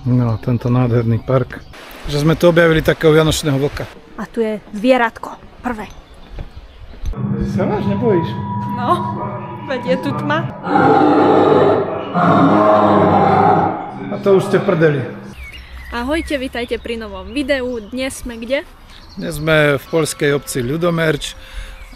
No, tento nádherný park. Že sme tu objavili takého vianočného vlka. A tu je zvieratko, prvé. Sa vážne bojíš? No, veď je tu tma. A to už ste prdeli. Ahojte, vitajte pri novom videu. Dnes sme kde? Dnes sme v poľskej obci Ľudomerč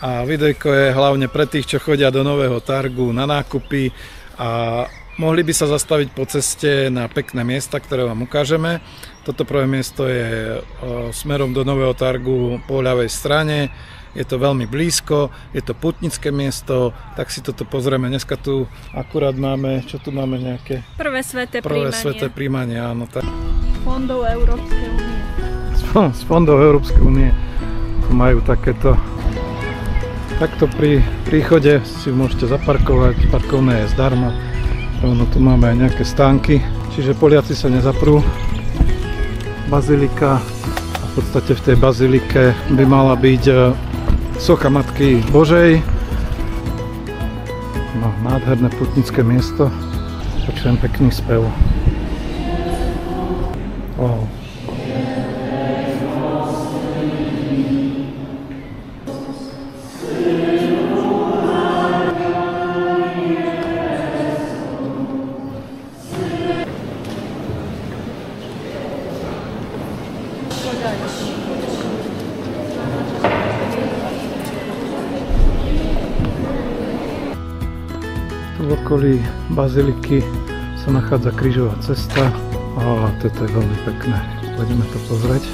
a videjko je hlavne pre tých, čo chodia do Nového Targu na nákupy a mohli by sa zastaviť po ceste na pekné miesta, ktoré vám ukážeme. Toto prvé miesto je smerom do Nového Targu po ľavej strane. Je to veľmi blízko, je to putnické miesto, tak si toto pozrieme. Dneska tu akurát máme, čo tu máme nejaké? Prvé sveté príjmanie, áno. Tak. Fondov Európskej únie. Z fondov Európskej únie tu majú takéto. Takto pri príchode si môžete zaparkovať, parkovné je zdarma. Rovno tu máme aj nejaké stánky, čiže Poliaci sa nezaprú. Bazilika, a v podstate v tej bazilike by mala byť socha Matky Božej. No, nádherné putnické miesto. Počujem pekný spev. Wow. Tu v okolí baziliky sa nachádza krížová cesta a toto je veľmi pekné. Poďme to pozrieť.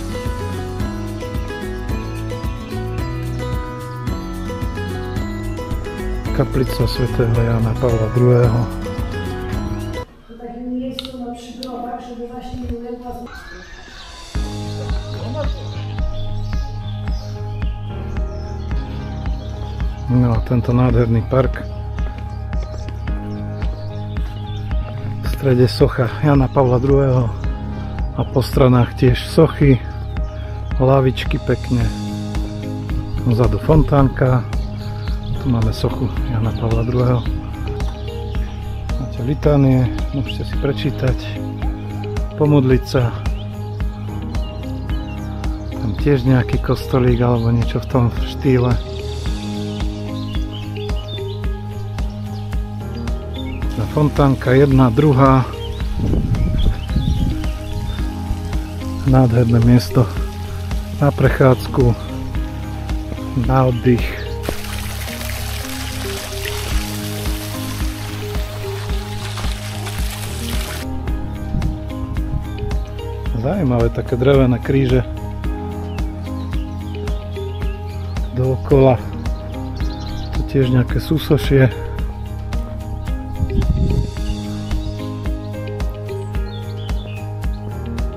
Kaplica svätého Jana Pavla II. No, tento nádherný park. V strede socha Jana Pavla II. A po stranách tiež sochy, lavičky pekne. Vzadu fontánka. Tu máme sochu Jana Pavla II. Máte litánie, môžete si prečítať, pomodliť sa. Tam tiež nejaký kostolík alebo niečo v tom štýle. Fontánka jedna, druhá. Nádherné miesto na prechádzku, na oddych. Zaujímavé také drevené kríže dookola. Tu tiež nejaké súsošie.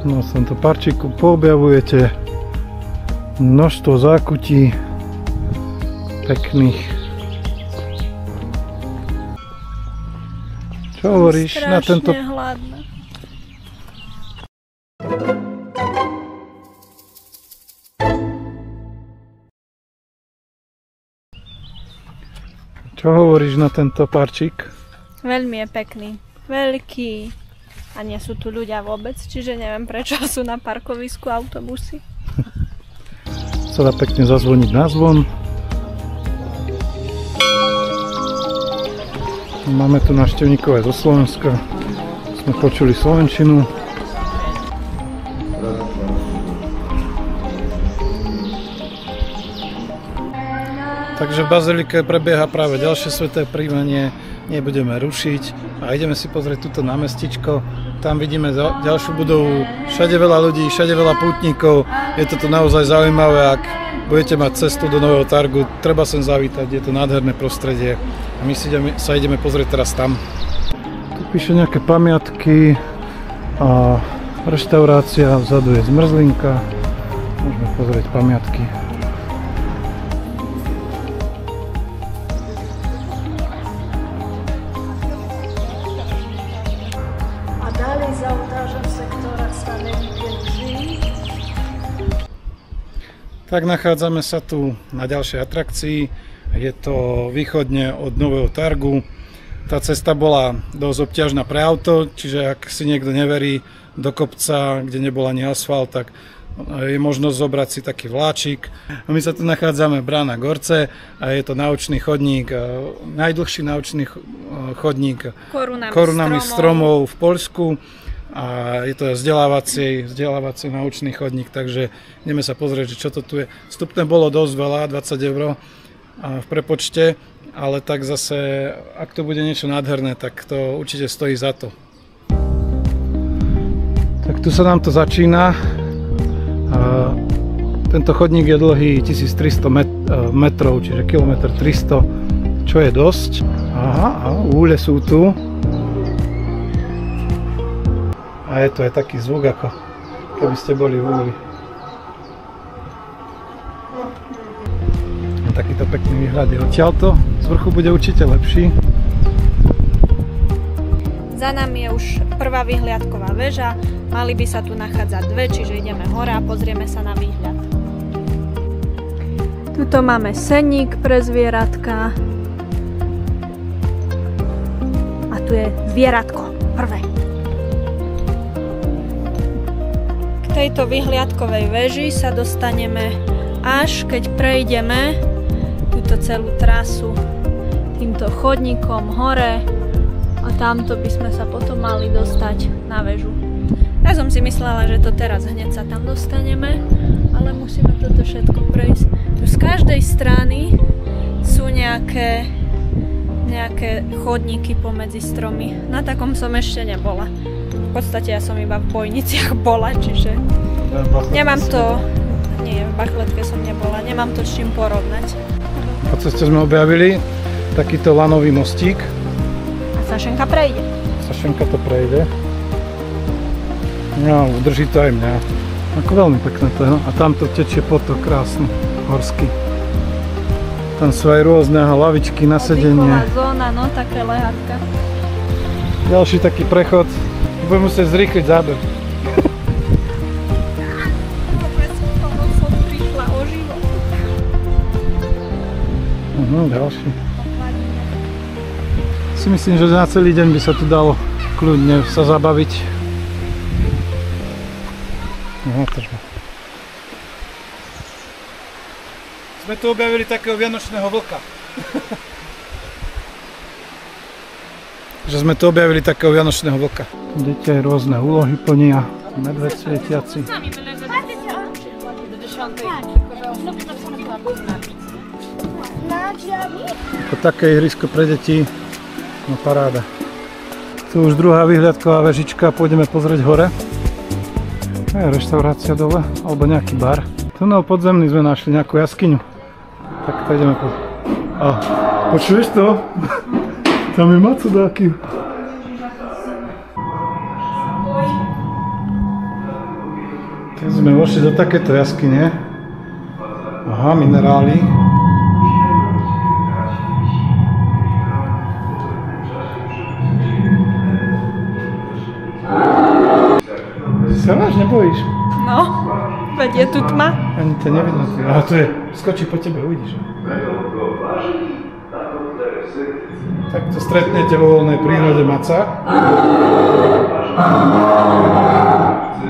No, v tomto parčíku poobjavujete množstvo zákutí pekných. Čo hovoríš na tento... Hladná. Čo hovoríš na tento parčík? Veľmi je pekný, veľký. A nie sú tu ľudia vôbec, čiže neviem prečo sú na parkovisku autobusy. Sa dá pekne zazvoniť na zvon. Máme tu návštevníkov aj zo Slovenska. Sme počuli slovenčinu. Takže v bazilike prebieha práve ďalšie sväté príjmanie. Nebudeme rušiť a ideme si pozrieť túto námestičko. Tam vidíme ďalšiu budovu, všade veľa ľudí, všade veľa pútnikov. Je to tu naozaj zaujímavé, ak budete mať cestu do Nového Targu, treba sem zavítať, je to nádherné prostredie. A my sa ideme pozrieť teraz tam. Tu píše nejaké pamiatky a reštaurácia, vzadu je zmrzlinka. Môžeme pozrieť pamiatky. Za ołtarzem sektora stanej pielgrzymi. Tak nachádzame sa tu na ďalšej atrakcii. Je to východne od Nového Targu. Tá cesta bola dosť obťažná pre auto, čiže ak si niekto neverí do kopca, kde nebol ani asfalt, tak je možnosť zobrať si taký vláčik. My sa tu nachádzame v Brána Gorce a je to naučný chodník, najdlhší naučný chodník korunami stromov v Poľsku. A je to vzdelávací naučný chodník, takže ideme sa pozrieť, čo to tu je. Vstupné bolo dosť veľa, 20 € v prepočte, ale tak zase, ak to bude niečo nádherné, tak to určite stojí za to. Tak tu sa nám to začína. Tento chodník je dlhý 1300 metrov, čiže kilometr 300, čo je dosť. Aha, a úle sú tu. A je to aj taký zvuk, ako keby ste boli v úli. A takýto pekný výhľad je odtiaľto. Z vrchu bude určite lepší. Za nami je už prvá vyhliadková väža. Mali by sa tu nachádzať dve, čiže ideme hore a pozrieme sa na výhľad. Tuto máme senník pre zvieratka. A tu je zvieratko prvé. Tejto vyhliadkovej väži sa dostaneme až keď prejdeme túto celú trasu týmto chodníkom hore a tamto by sme sa potom mali dostať na väžu. Ja som si myslela, že to teraz hneď sa tam dostaneme, ale musíme toto všetko prejsť. Tu z každej strany sú nejaké chodníky pomedzi stromy. Na takom som ešte nebola. V podstate ja som iba v Bojniciach bola, čiže nemám to, nie, v Bachletke som nebola, nemám to s čím porovnať. Po ceste sme objavili takýto lanový mostík. A Sašenka prejde. Sašenka to prejde. No, udrží to aj mňa. Ako veľmi pekné to je, no. A tamto tečie potok krásny, horský. Tam sú aj rôzne lavičky na sedenie. Oddychová zóna, no také lehátka. Ďalší taký prechod. Budem musieť zrýchliť záber. Som prišla o život. Ďalší. Si myslím, že na celý deň by sa tu dalo kľudne sa zabaviť. Sme tu objavili takého vianočného vlka. Že sme tu objavili takého vianočného vlka. Deti aj rôzne úlohy plnia, medveď svietiaci. Ako také ihrisko pre deti, no paráda. Tu už druhá vyhliadková vežička, pôjdeme pozrieť hore. Je reštaurácia dole, alebo nejaký bar. Tunel podzemný sme našli, nejakú jaskyňu. Tak to ideme pozrieť. A počuješ to? Tam je macodáky. Keď sme vošli do takéto jaskyne. Aha, minerály. Sa vážne bojíš? No, veď je tu tma. Ani to nevidno. Aha, to je, skočí po tebe, uvidíš. Tak to stretnete vo voľnej prírode maca.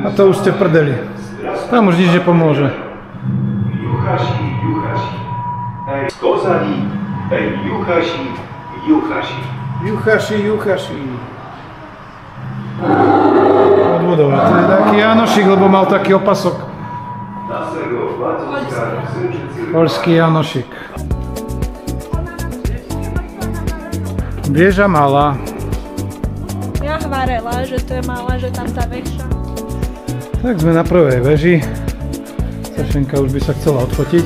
A to už ste prdeli. Tam už nič nepomôže. Juchaši. Odvodovať. To je taký Janošik, lebo mal taký opasok. Poľský Janošik. Vieža malá. Ja chvárela, že to je malá, že tam tá väčšia. Tak sme na prvej veži. Sašenka už by sa chcela odfotiť.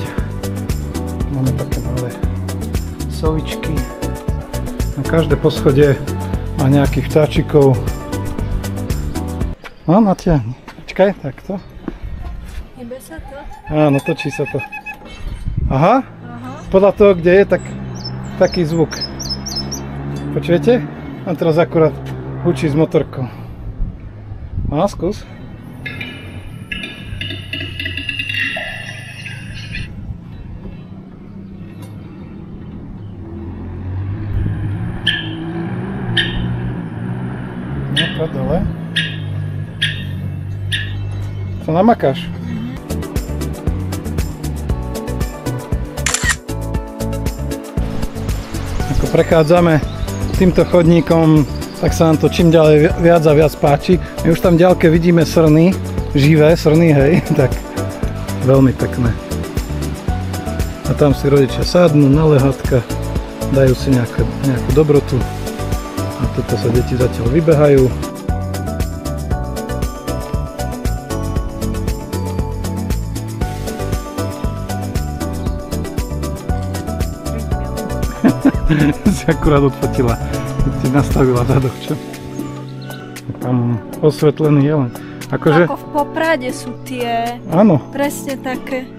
Máme také malé sovičky. Na každé poschodie má nejakých vtáčikov. No, natiahni. Počkaj, takto. Hýbe sa to? Áno, točí sa to. Aha. Podľa toho, kde je, tak taký zvuk. Počujete? A teraz akurát hučí s motorkou. No, skús. to dole. Co namakáš? Ako prechádzame týmto chodníkom, tak sa nám to čím ďalej viac a viac páči. My už tam ďalke vidíme srny, živé srny, hej, tak veľmi pekné. A tam si rodičia sadnú na lehátka, dajú si nejakú dobrotu a toto sa deti zatiaľ vybehajú. Si akurát odfotila, si nastavila zadok, čo? Tam osvetlený jelen. Akože... Ako v Poprade sú tie, áno. Presne také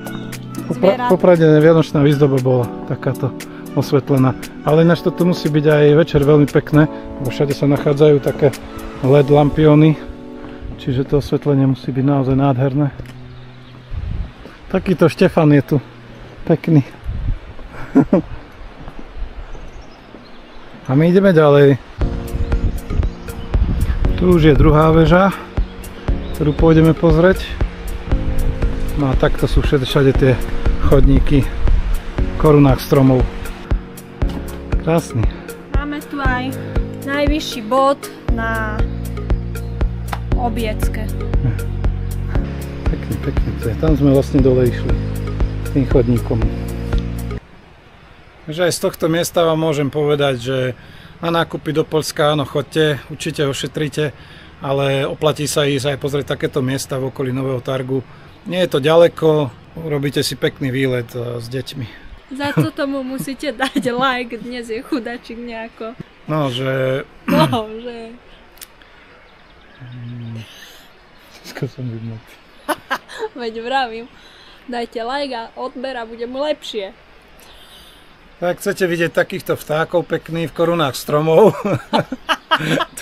zvieratá. V Poprade vianočná výzdoba bola takáto osvetlená. Ale ináč toto musí byť aj večer veľmi pekné, lebo všade sa nachádzajú také LED lampióny, čiže to osvetlenie musí byť naozaj nádherné. Takýto Štefan je tu, pekný. A my ideme ďalej. Tu už je druhá väža, ktorú pôjdeme pozrieť. No a takto sú všade tie chodníky v korunách stromov. Krásny. Máme tu aj najvyšší bod na Obiecke. Pekný, pekný. Tam sme vlastne dole išli tým chodníkom. Takže aj z tohto miesta vám môžem povedať, že na nákupy do Poľska, áno, choďte, určite ošetrite, ale oplatí sa ísť aj pozrieť takéto miesta v okolí Nového Targu. Nie je to ďaleko, urobíte si pekný výlet s deťmi. Za to tomu musíte dať like, dnes je chudačik nejako. No, že... Skôr som vydnutý. Veď vravím, dajte like a odber a bude mu lepšie. Tak chcete vidieť takýchto vtákov pekných v korunách stromov,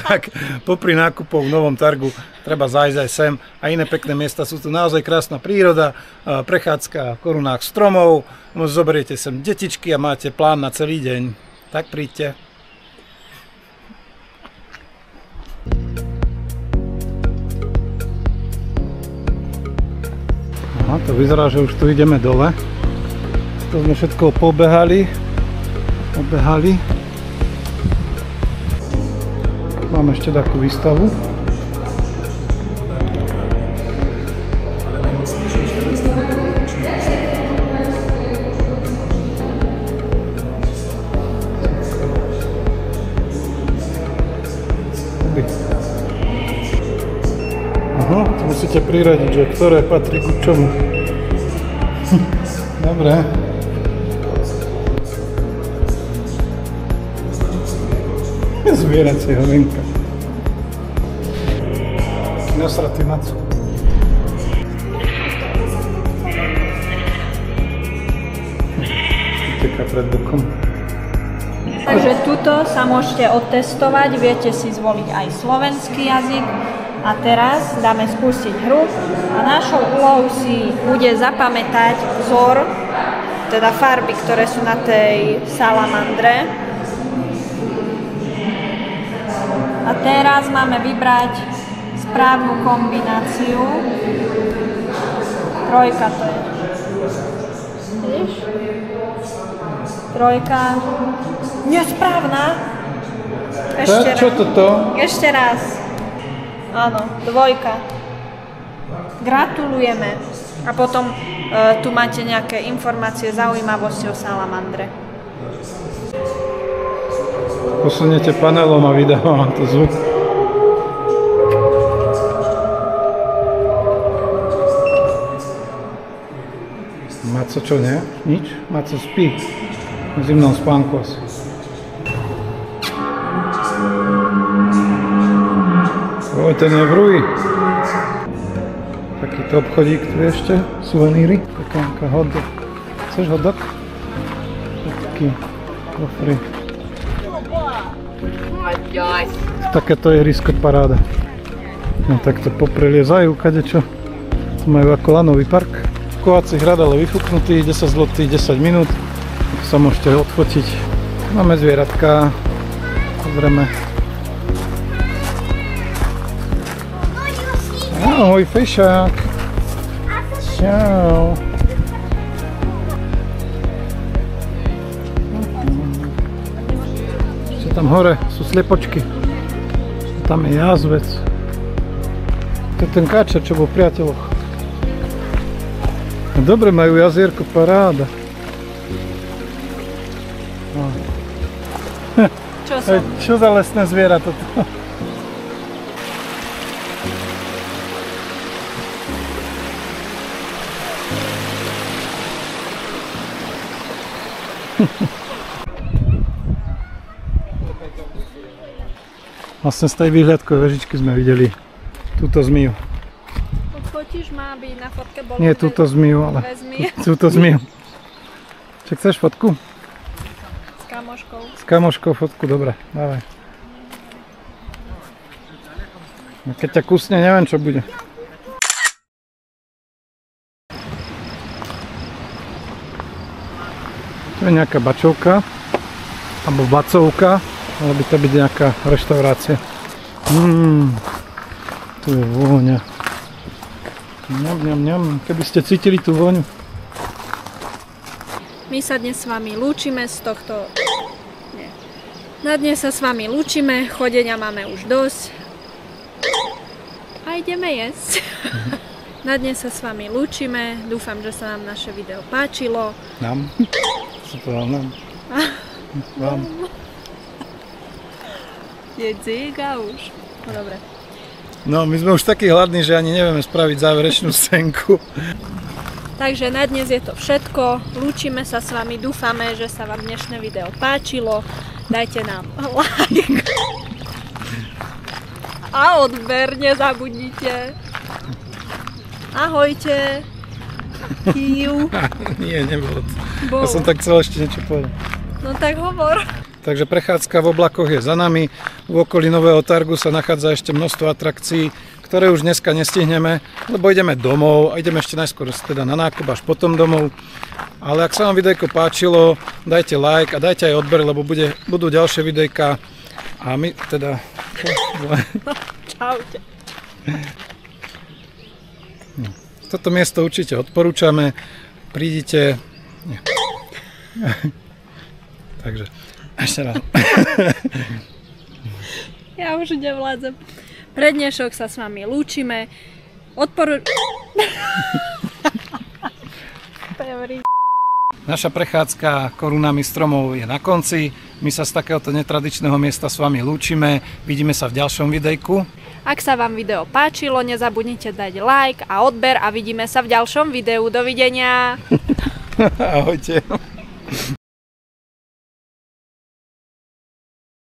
tak popri nákupov v Novom Targu treba zájsť aj sem. A iné pekné miesta, sú tu naozaj krásna príroda, prechádzka v korunách stromov, zoberiete sem detičky a máte plán na celý deň. Tak príďte. Aha, to vyzerá, že už tu ideme dole. To sme všetko obehali. Máme ešte takú výstavu. Aha, to musíte priradiť, že ktoré patrí ku čomu. Dobre. Zvieracie hovinka. Nasratý maco. Teká pred bokom. Takže tuto sa môžete otestovať, viete si zvoliť aj slovenský jazyk. A teraz dáme spustiť hru a našou úlohou si bude zapamätať vzor, teda farby, ktoré sú na tej salamandre. A teraz máme vybrať správnu kombináciu. Trojka to je. Vidíš? Trojka. Nesprávna. Ešte raz. Čo toto? Ešte raz. Áno, dvojka. Gratulujeme. A potom tu máte nejaké informácie, zaujímavosti o salamandre. Posuniete panelom a vydáva vám to zvuk. Maco čo, nie? Nič? Maco spí. V zimnom spánku asi. Oj, ten je vrúj. Takýto obchodík tu ešte, suveníry. Taká hotdog. Chceš hotdog? Taký kofry. Takéto je ihrisko paráda. No takto popreliezajú kadečo. Tu majú ako lanový park. Kovací hrad, ale vyfúknutý, 10 zlotých, 10 minút. Tu sa môžete odfotiť. Máme zvieratka. Pozrieme. Ahoj, fešák. Čau. Ešte tam hore sú sliepočky. Tam je jazvec. To je ten káčer, čo bol v Priateľoch. Dobre majú jazierko, paráda. Čo za lesné zviera toto? Vlastne z tej výhľadkovej vežičky sme videli túto zmiju. Fotíš ma, aby na fotke bolo Nie túto zmiju, ale túto zmiju. Čo chceš fotku? S kamoškou. S kamoškou fotku, dobre, dávaj. Keď ťa kusne, neviem čo bude. To je nejaká bačovka, alebo bacovka, ale by to byť nejaká reštaurácia. Tu je vôňa. Keby ste cítili tú vôňu. My sa dnes s vami lúčime z tohto... Nie. Na dnes sa s vami lúčime, chodenia máme už dosť. A ideme jesť. Na dnes sa s vami lúčime, dúfam, že sa nám naše video páčilo. Nám? Co to nám? Vám. Je dziga už. No dobre. No, my sme už takí hladní, že ani nevieme spraviť záverečnú scénku. Takže na dnes je to všetko. Lúčime sa s vami, dúfame, že sa vám dnešné video páčilo. Dajte nám like. A odber, nezabudnite. Ahojte. Kiu. Nie, nebolo to. Ja som tak chcel ešte niečo povedať. No tak hovor. Takže prechádzka v oblakoch je za nami. V okolí Nového Targu sa nachádza ešte množstvo atrakcií, ktoré už dneska nestihneme, lebo ideme domov a ideme ešte najskôr teda na nákup, až potom domov. Ale ak sa vám videjko páčilo, dajte like a dajte aj odber, lebo budú ďalšie videjka. A my teda... Čaute. Toto miesto určite odporúčame. Prídite... Takže... Ešte raz. Ja už nevládzem. Pre dnešok sa s vami lúčime. Naša prechádzka korunami stromov je na konci. My sa z takéhoto netradičného miesta s vami lúčime. Vidíme sa v ďalšom videjku. Ak sa vám video páčilo, nezabudnite dať like a odber a vidíme sa v ďalšom videu. Dovidenia. Ahojte.